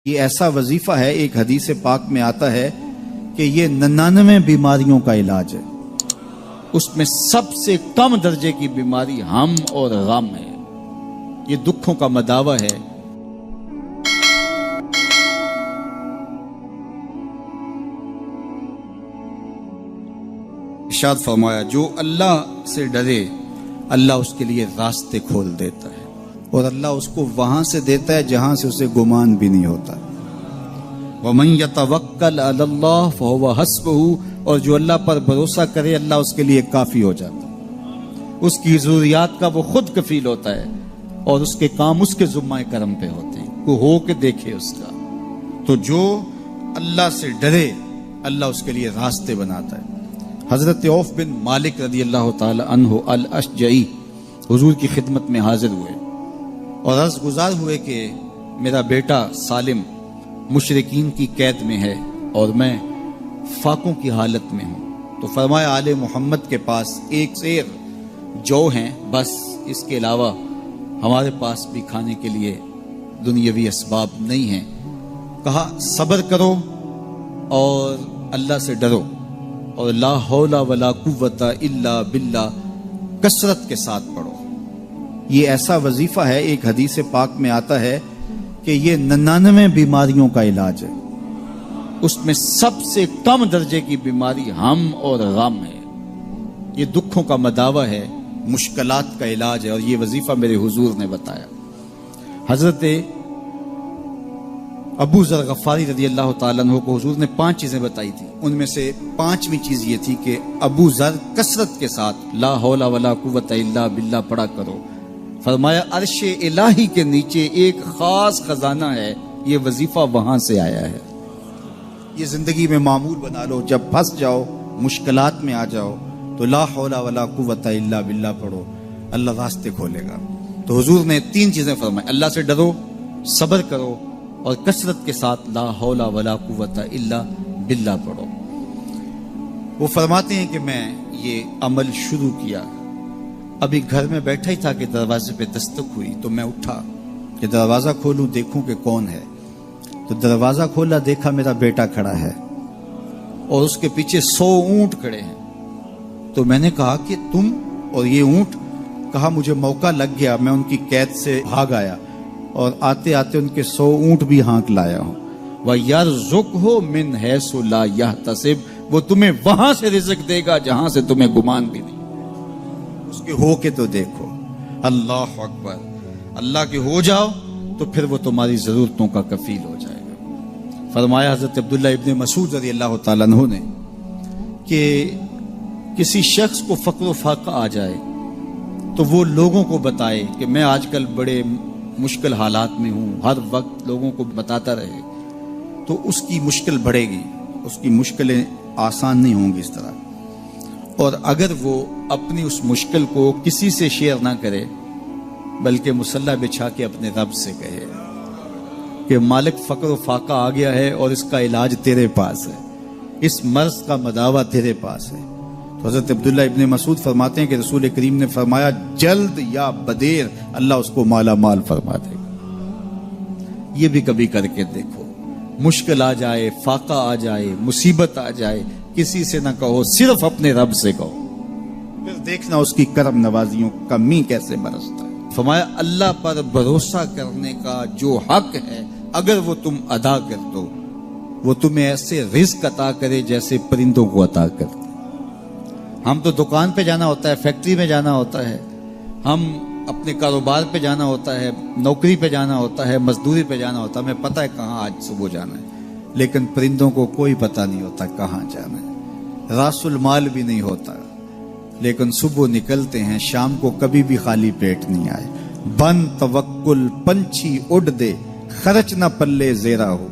یہ ایسا وظیفہ ہے، ایک حدیث پاک میں آتا ہے کہ یہ 99 بیماریوں کا علاج ہے، اس میں سب سے کم درجے کی بیماری ہم اور غم ہے، یہ دکھوں کا مداوع ہے۔ ارشاد فرمایا جو اللہ سے ڈرے اللہ اس کے لیے راستے کھول دیتا ہے، اور اللہ اس کو وہاں سے دیتا ہے جہاں سے اسے گمان بھی نہیں ہوتا۔ وَمَن يَتَوَكَّلْ عَلَى اللَّهِ فَهُوَ حَسْبُهُ، اور جو اللہ پر بھروسہ کرے اللہ اس کے لیے کافی ہو جاتا ہے، اس کی ضروریات کا وہ خود کفیل ہوتا ہے، اور اس کے کام اس کے ذمہ کرم پہ ہوتے ہیں، کو ہو کے دیکھے اس کا۔ تو جو اللہ سے ڈرے اللہ اس کے لیے راستے بناتا ہے۔ حضرت عوف بن مالک رضی اللہ تعالی عنہ الاشجعی حضور کی خدمت میں حاضر ہوئے اور عرض گزار ہوئے کہ میرا بیٹا سالم مشرکین کی قید میں ہے اور میں فاقوں کی حالت میں ہوں، تو فرمایا آل محمد کے پاس ایک سیر جو ہیں، بس اس کے علاوہ ہمارے پاس بھی کھانے کے لیے دنیاوی اسباب نہیں ہیں۔ کہا صبر کرو اور اللہ سے ڈرو، اور لا حول ولا قوت الا باللہ کثرت کے ساتھ پڑھو۔ یہ ایسا وظیفہ ہے، ایک حدیث پاک میں آتا ہے کہ یہ 99 بیماریوں کا علاج ہے، اس میں سب سے کم درجے کی بیماری ہم اور غم ہے، یہ دکھوں کا مداوع ہے، مشکلات کا علاج ہے، اور یہ وظیفہ میرے حضور نے بتایا۔ حضرت ابو ذر غفاری رضی اللہ تعالیٰ عنہ کو حضور نے 5 چیزیں بتائی تھی، ان میں سے 5ویں چیز یہ تھی کہ ابو ذر کثرت کے ساتھ لا حول ولا قوت الا باللہ پڑھا کرو۔ فرمایا عرش الہی کے نیچے ایک خاص خزانہ ہے، یہ وظیفہ وہاں سے آیا ہے، یہ زندگی میں معمول بنا لو۔ جب پھنس جاؤ، مشکلات میں آ جاؤ تو لا حول ولا قوت الا باللہ پڑھو، اللہ راستے کھولے گا۔ تو حضور نے 3 چیزیں فرمائی، اللہ سے ڈرو، صبر کرو، اور کثرت کے ساتھ لا حول ولا قوت الا باللہ پڑھو۔ وہ فرماتے ہیں کہ میں یہ عمل شروع کیا، ابھی گھر میں بیٹھا ہی تھا کہ دروازے پہ دستک ہوئی، تو میں اٹھا کہ دروازہ کھولوں دیکھوں کہ کون ہے، تو دروازہ کھولا، دیکھا میرا بیٹا کھڑا ہے اور اس کے پیچھے 100 اونٹ کھڑے ہیں۔ تو میں نے کہا کہ تم اور یہ اونٹ؟ کہا مجھے موقع لگ گیا، میں ان کی قید سے بھاگ آیا اور آتے آتے ان کے 100 اونٹ بھی ہانک لایا ہوں۔ وَيَرْزُقْهُ مِنْ حَيْثُ لَا يَحْتَسِبُ، وہ تمہیں وہاں سے رزق دے گا جہاں سے تمہیں گمان بھی نہیں۔ اس کے ہو کے تو دیکھو، اللہ اکبر، اللہ کے ہو جاؤ تو پھر وہ تمہاری ضرورتوں کا کفیل ہو جائے گا۔ فرمایا حضرت عبداللہ ابن مسعود رضی اللہ تعالیٰ عنہ نے کہ کسی شخص کو فقر و فاقہ آ جائے تو وہ لوگوں کو بتائے کہ میں آج کل بڑے مشکل حالات میں ہوں، ہر وقت لوگوں کو بتاتا رہے تو اس کی مشکل بڑھے گی، اس کی مشکلیں آسان نہیں ہوں گی اس طرح۔ اور اگر وہ اپنی اس مشکل کو کسی سے شیئر نہ کرے بلکہ مصلی بچھا کے اپنے رب سے کہے کہ مالک فقر و فاقہ آ گیا ہے اور اس کا علاج تیرے پاس ہے، اس مرض کا مداوع تیرے پاس ہے۔ تو حضرت عبداللہ ابن مسعود فرماتے ہیں کہ رسول کریم نے فرمایا جلد یا بدیر اللہ اس کو مالا مال فرما دے گا۔ یہ بھی کبھی کر کے دیکھو، مشکل آ جائے، فاقہ آ جائے، مصیبت آ جائے، کسی سے نہ کہو، صرف اپنے رب سے کہو، پھر دیکھنا اس کی کرم نوازیوں کا می کیسے برستا ہے۔ فرمایا اللہ پر بھروسہ کرنے کا جو حق ہے اگر وہ تم ادا کر دو، وہ تمہیں ایسے رزق عطا کرے جیسے پرندوں کو عطا کرتے۔ ہم تو دکان پہ جانا ہوتا ہے، فیکٹری میں جانا ہوتا ہے، ہم اپنے کاروبار پہ جانا ہوتا ہے، نوکری پہ جانا ہوتا ہے، مزدوری پہ جانا ہوتا ہے، ہمیں پتہ ہے کہاں آج صبح جانا ہے، لیکن پرندوں کو کوئی پتہ نہیں ہوتا کہاں جانا ہے، راس المال بھی نہیں ہوتا، لیکن صبح نکلتے ہیں، شام کو کبھی بھی خالی پیٹ نہیں آئے۔ بن توکل پنچھی اڑ دے، خرچ نہ پلے زیرا ہو،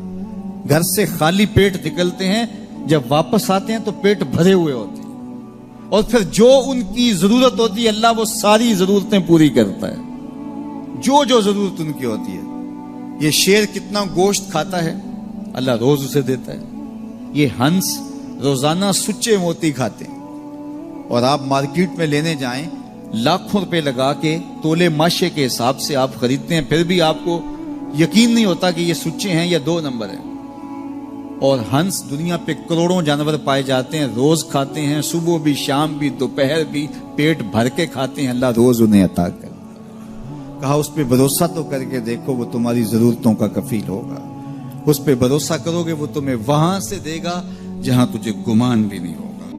گھر سے خالی پیٹ نکلتے ہیں، جب واپس آتے ہیں تو پیٹ بھرے ہوئے ہوتے ہیں، اور پھر جو ان کی ضرورت ہوتی ہے اللہ وہ ساری ضرورتیں پوری کرتا ہے، جو ضرورت ان کی ہوتی ہے۔ یہ شیر کتنا گوشت کھاتا ہے اللہ روز اسے دیتا ہے، یہ ہنس روزانہ سچے موتی کھاتے ہیں، اور آپ مارکیٹ میں لینے جائیں لاکھوں روپے لگا کے تولے ماشے کے حساب سے آپ خریدتے ہیں، پھر بھی آپ کو یقین نہیں ہوتا کہ یہ سچے ہیں یا 2 نمبر ہیں. اور ہنس دنیا پہ کروڑوں جانور پائے جاتے ہیں, روز کھاتے ہیں, صبح بھی, شام بھی, دوپہر بھی, پیٹ بھر کے کھاتے ہیں, اللہ روز انہیں عطا کر. کہا اس پہ بھروسہ تو کر کے دیکھو, وہ تمہاری ضرورتوں کا کفیل ہوگا. اس پہ بھروسہ کرو گے وہ تمہیں وہاں سے دے گا جہاں تجھے گمان بھی نہیں ہوگا.